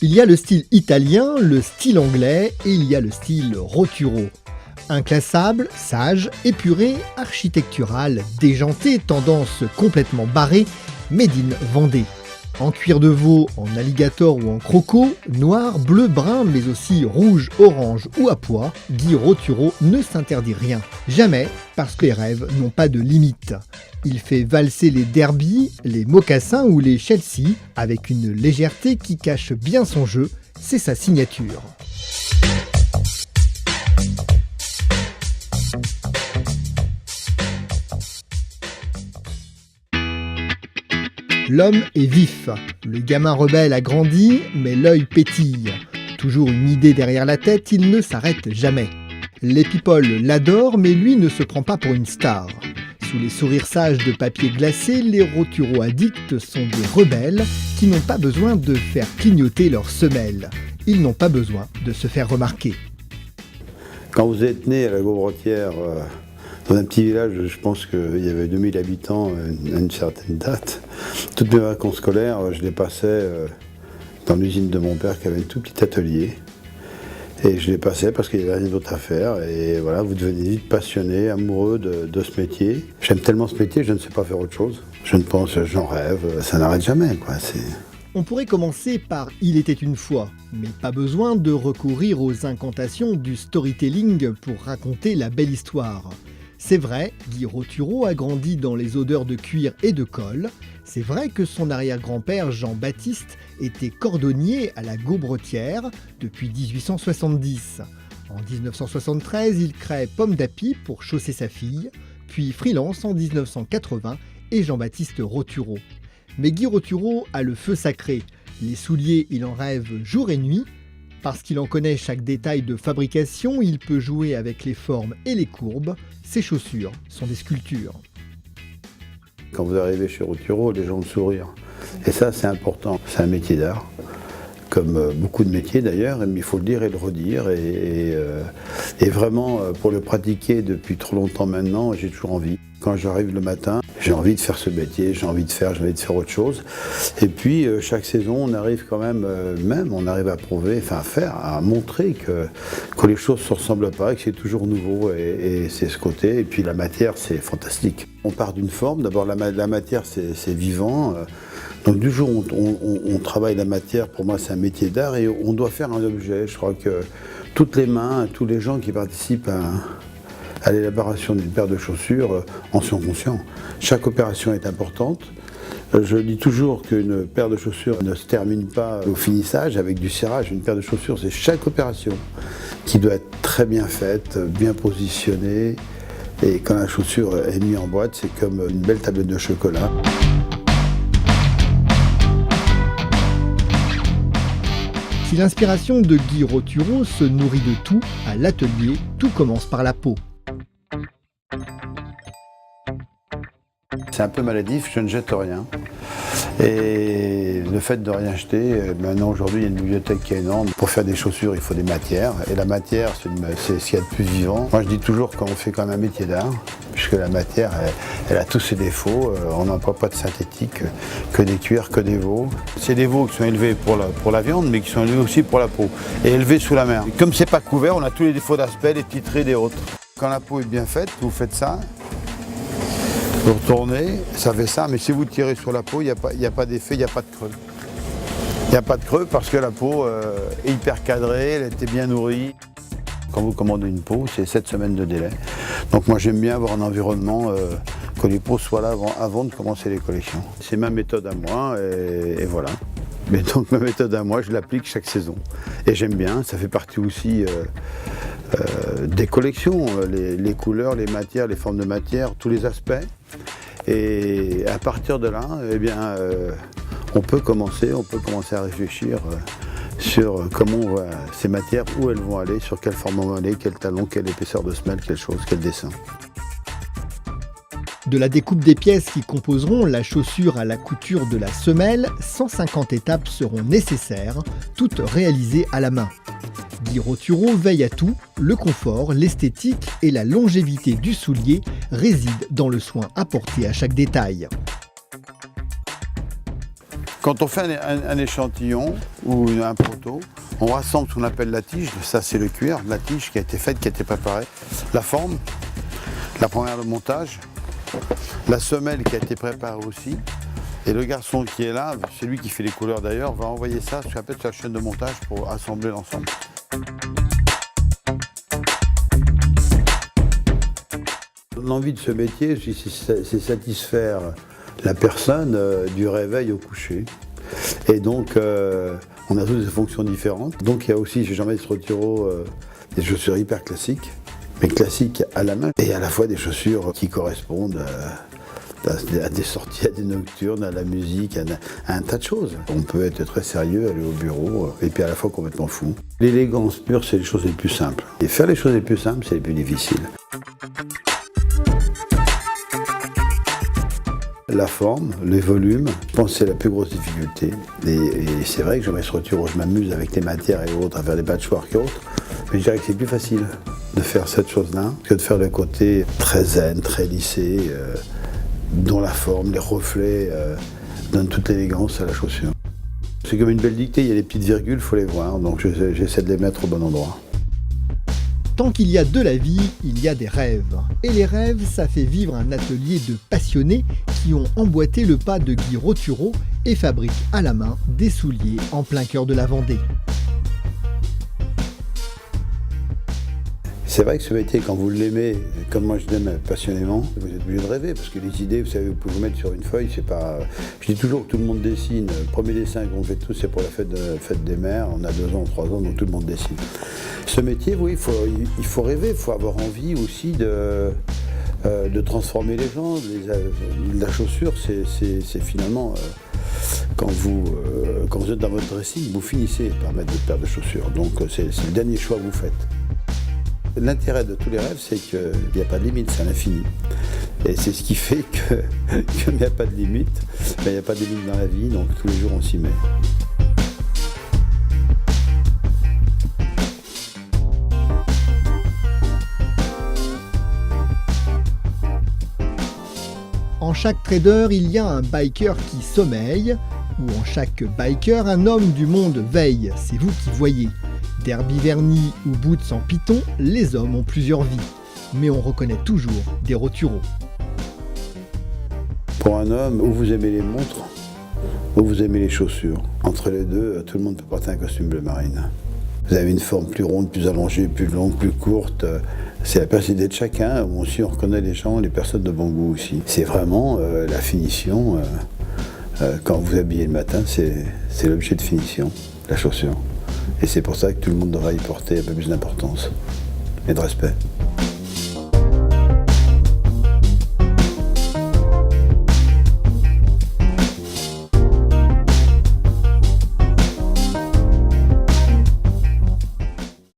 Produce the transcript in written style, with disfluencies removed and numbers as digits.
Il y a le style italien, le style anglais et il y a le style Roturo. Inclassable, sage, épuré, architectural, déjanté, tendance complètement barrée, made in Vendée. En cuir de veau, en alligator ou en croco, noir, bleu, brun, mais aussi rouge, orange ou à pois, Guy Roturo ne s'interdit rien. Jamais, parce que les rêves n'ont pas de limite. Il fait valser les derbies, les mocassins ou les Chelsea avec une légèreté qui cache bien son jeu, c'est sa signature. L'homme est vif. Le gamin rebelle a grandi, mais l'œil pétille. Toujours une idée derrière la tête, il ne s'arrête jamais. Les people l'adorent, mais lui ne se prend pas pour une star. Sous les sourires sages de papier glacé, les Roturo addicts sont des rebelles qui n'ont pas besoin de faire clignoter leurs semelles. Ils n'ont pas besoin de se faire remarquer. Quand vous êtes né à la Gaubretière, dans un petit village, je pense qu'il y avait 2000 habitants à une certaine date. Toutes mes vacances scolaires, je les passais dans l'usine de mon père qui avait un tout petit atelier. Et je les passais parce qu'il n'y avait rien d'autre à faire. Et voilà, vous devenez vite passionné, amoureux de ce métier. J'aime tellement ce métier, je ne sais pas faire autre chose. Je ne pense, j'en rêve, ça n'arrête jamais, quoi. On pourrait commencer par « Il était une fois », mais pas besoin de recourir aux incantations du storytelling pour raconter la belle histoire. C'est vrai, Guy Roturo a grandi dans les odeurs de cuir et de colle. C'est vrai que son arrière-grand-père Jean-Baptiste était cordonnier à la Gaubretière depuis 1870. En 1973, il crée Pomme d'Api pour chausser sa fille, puis freelance en 1980 et Jean-Baptiste Roturo. Mais Guy Roturo a le feu sacré. Les souliers, il en rêve jour et nuit. Parce qu'il en connaît chaque détail de fabrication, il peut jouer avec les formes et les courbes. Ses chaussures sont des sculptures. Quand vous arrivez chez Roturo, les gens ont le sourire. Et ça, c'est important. C'est un métier d'art, comme beaucoup de métiers d'ailleurs, mais il faut le dire et le redire. Et vraiment, pour le pratiquer depuis trop longtemps maintenant, j'ai toujours envie. Quand j'arrive le matin, j'ai envie de faire ce métier, j'ai envie de faire autre chose. Et puis, chaque saison, on arrive quand même, on arrive à prouver, à montrer que les choses ne se ressemblent pas, que c'est toujours nouveau. Et c'est ce côté. Et puis, la matière, c'est fantastique. On part d'une forme. D'abord, la matière, c'est vivant. Donc, du jour où on travaille la matière, pour moi, c'est un métier d'art et on doit faire un objet. Je crois que toutes les mains, tous les gens qui participent à l'élaboration d'une paire de chaussures en sont conscients. Chaque opération est importante. Je dis toujours qu'une paire de chaussures ne se termine pas au finissage avec du serrage. Une paire de chaussures, c'est chaque opération qui doit être très bien faite, bien positionnée. Et quand la chaussure est mise en boîte, c'est comme une belle tablette de chocolat. Si l'inspiration de Guy Roturo se nourrit de tout, à l'atelier, tout commence par la peau. C'est un peu maladif, je ne jette rien. Et le fait de rien jeter, maintenant aujourd'hui il y a une bibliothèque qui est énorme. Pour faire des chaussures, il faut des matières. Et la matière, c'est ce qu'il y a de plus vivant. Moi je dis toujours qu'on fait quand même un métier d'art, puisque la matière, elle a tous ses défauts. On n'emploie pas de synthétique, que des cuirs, que des veaux. C'est des veaux qui sont élevés pour la viande, mais qui sont élevés aussi pour la peau. Et élevés sous la mer. Comme c'est pas couvert, on a tous les défauts d'aspect, les petits traits des autres. Quand la peau est bien faite, vous faites ça. Vous retournez, ça fait ça, mais si vous tirez sur la peau, il n'y a pas d'effet, il n'y a pas de creux. Il n'y a pas de creux parce que la peau est hyper cadrée, elle était bien nourrie. Quand vous commandez une peau, c'est 7 semaines de délai. Donc moi j'aime bien avoir un environnement, que les peaux soient là avant de commencer les collections. C'est ma méthode à moi et voilà. Mais donc ma méthode à moi, je l'applique chaque saison. Et j'aime bien, ça fait partie aussi des collections, les couleurs, les matières, les formes de matière, tous les aspects. Et à partir de là, eh bien, on peut commencer à réfléchir sur comment on voit ces matières, où elles vont aller, sur quelle forme elles vont aller, quel talon, quelle épaisseur de semelle, quelle chose, quel dessin. De la découpe des pièces qui composeront la chaussure à la couture de la semelle, 150 étapes seront nécessaires, toutes réalisées à la main. Guy Roturo veille à tout, le confort, l'esthétique et la longévité du soulier résident dans le soin apporté à chaque détail. Quand on fait un échantillon ou un proto, on rassemble ce qu'on appelle la tige. Ça, c'est le cuir, la tige qui a été faite, qui a été préparée. La forme, la première de montage, la semelle qui a été préparée aussi. Et le garçon qui est là, c'est lui qui fait les couleurs d'ailleurs, va envoyer ça sur la chaîne de montage pour assembler l'ensemble. L'envie de ce métier, c'est satisfaire la personne du réveil au coucher. Et donc, on a tous des fonctions différentes. Donc, il y a aussi chez Jean-Maître Roturo des chaussures hyper classiques, mais classiques à la main, et à la fois des chaussures qui correspondent à des sorties, à des nocturnes, à la musique, à un tas de choses. On peut être très sérieux, aller au bureau, et puis à la fois complètement fou. L'élégance pure, c'est les choses les plus simples. Et faire les choses les plus simples, c'est les plus difficiles. La forme, les volumes, je pense que c'est la plus grosse difficulté. Et c'est vrai que Jean-Maître Roturo, je m'amuse avec les matières et autres, à faire des patchwork et autres, mais je dirais que c'est plus facile de faire cette chose-là que de faire le côté très zen, très lissé, dont la forme, les reflets donnent toute l'élégance à la chaussure. C'est comme une belle dictée, il y a des petites virgules, il faut les voir, donc j'essaie de les mettre au bon endroit. Tant qu'il y a de la vie, il y a des rêves. Et les rêves, ça fait vivre un atelier de passionnés qui ont emboîté le pas de Guy Roturo et fabriquent à la main des souliers en plein cœur de la Vendée. C'est vrai que ce métier, quand vous l'aimez, comme moi je l'aime passionnément, vous êtes obligé de rêver, parce que les idées, vous savez, vous pouvez vous mettre sur une feuille, c'est pas... Je dis toujours que tout le monde dessine. Le premier dessin qu'on fait tous, c'est pour la fête des mères. On a 2 ans, 3 ans, donc tout le monde dessine. Ce métier, oui, il faut rêver, il faut avoir envie aussi de transformer les gens. La chaussure, c'est finalement... Quand vous êtes dans votre dressing, vous finissez par mettre votre paire de chaussures. Donc c'est le dernier choix que vous faites. L'intérêt de tous les rêves, c'est qu'il n'y a pas de limite, c'est l'infini. Et c'est ce qui fait que, qu'il n'y a pas de limite, il n'y a pas de limite dans la vie, donc tous les jours on s'y met. En chaque trader, il y a un biker qui sommeille, ou en chaque biker, un homme du monde veille, c'est vous qui voyez. Derby verni ou boots en python, les hommes ont plusieurs vies. Mais on reconnaît toujours des Roturo. Pour un homme, ou vous aimez les montres, ou vous aimez les chaussures. Entre les deux, tout le monde peut porter un costume bleu marine. Vous avez une forme plus ronde, plus allongée, plus longue, plus courte. C'est la personnalité de chacun. Aussi, on reconnaît les gens, les personnes de bon goût aussi. C'est vraiment la finition. Quand vous habillez le matin, c'est l'objet de finition, la chaussure. Et c'est pour ça que tout le monde devrait y porter un peu plus d'importance et de respect.